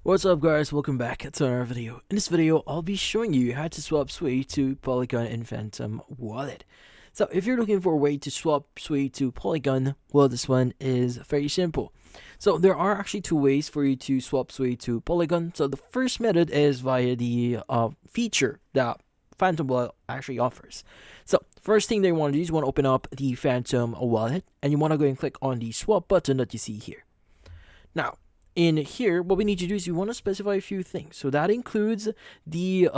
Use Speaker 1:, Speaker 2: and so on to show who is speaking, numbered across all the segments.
Speaker 1: What's up guys, welcome back to another video. In this video, I'll be showing you how to swap SUI to Polygon in Phantom Wallet. So if you're looking for a way to swap SUI to Polygon, well, this one is very simple. So there are actually two ways for you to swap SUI to Polygon. So the first method is via the feature that Phantom Wallet actually offers. So first thing they want to do is you want to open up the Phantom Wallet and you want to go and click on the swap button that you see here. Now, in here, what we need to do is we want to specify a few things. So that includes the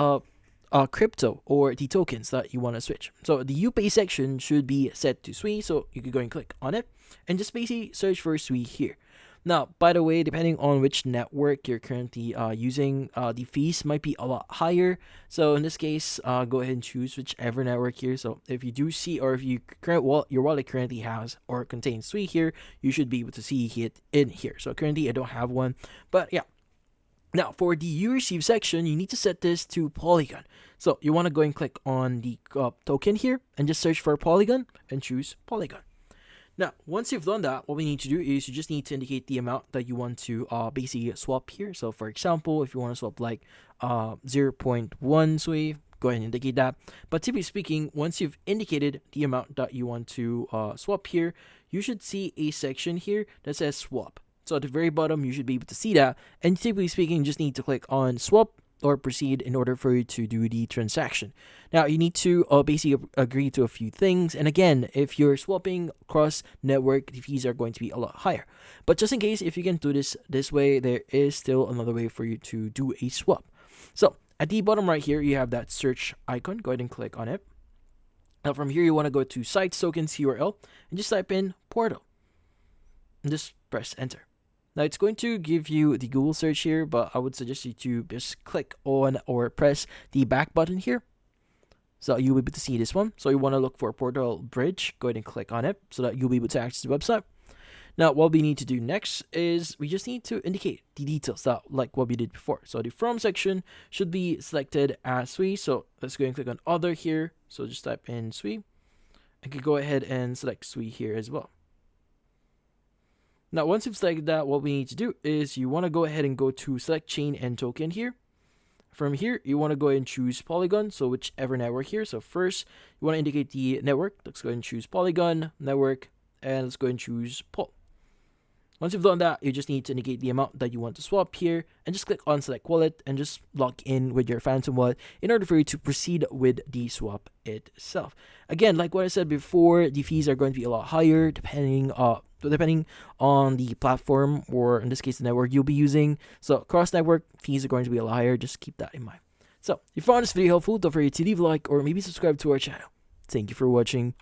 Speaker 1: crypto or the tokens that you want to switch. So the UPay section should be set to SUI. So you can go and click on it and just basically search for SUI here. Now, by the way, depending on which network you're currently using, the fees might be a lot higher. So in this case, go ahead and choose whichever network here. So if you do see, or if your wallet currently has or contains SUI here, you should be able to see it in here. So currently I don't have one, but yeah. Now for the you receive section, you need to set this to Polygon. So you want to go and click on the token here and just search for Polygon and choose Polygon. Now, once you've done that, what we need to do is you just need to indicate the amount that you want to basically swap here. So, for example, if you want to swap like 0.1 SUI, go ahead and indicate that. But typically speaking, once you've indicated the amount that you want to swap here, you should see a section here that says swap. So at the very bottom, you should be able to see that. And typically speaking, you just need to click on swap or proceed in order for you to do the transaction. Now, you need to basically agree to a few things. And again, if you're swapping across network, the fees are going to be a lot higher. But just in case, if you can do this way, there is still another way for you to do a swap. So at the bottom right here, you have that search icon. Go ahead and click on it. Now from here, you want to go to sites tokens URL and just type in portal and just press enter. Now it's going to give you the Google search here, but I would suggest you to just click on or press the back button here. So you'll be able to see this one. So you want to look for Portal Bridge. Go ahead and click on it so that you'll be able to access the website. Now what we need to do next is we just need to indicate the details that like what we did before. So the from section should be selected as SUI. So let's go and click on other here. So just type in SUI. I could go ahead and select SUI here as well. Now, once you've selected that, what we need to do is you want to go ahead and go to select chain and token here. From here, you want to go ahead and choose Polygon, so whichever network here. So first, you want to indicate the network. Let's go ahead and choose Polygon, network, and let's go ahead and choose POL. Once you've done that, you just need to indicate the amount that you want to swap here and just click on select wallet and just log in with your Phantom wallet in order for you to proceed with the swap itself. Again, like what I said before, the fees are going to be a lot higher depending on the platform, or in this case the network you'll be using. So cross network fees are going to be a lot higher. Just keep that in mind. So if you found this video helpful, don't forget to leave a like or maybe subscribe to our channel. Thank you for watching.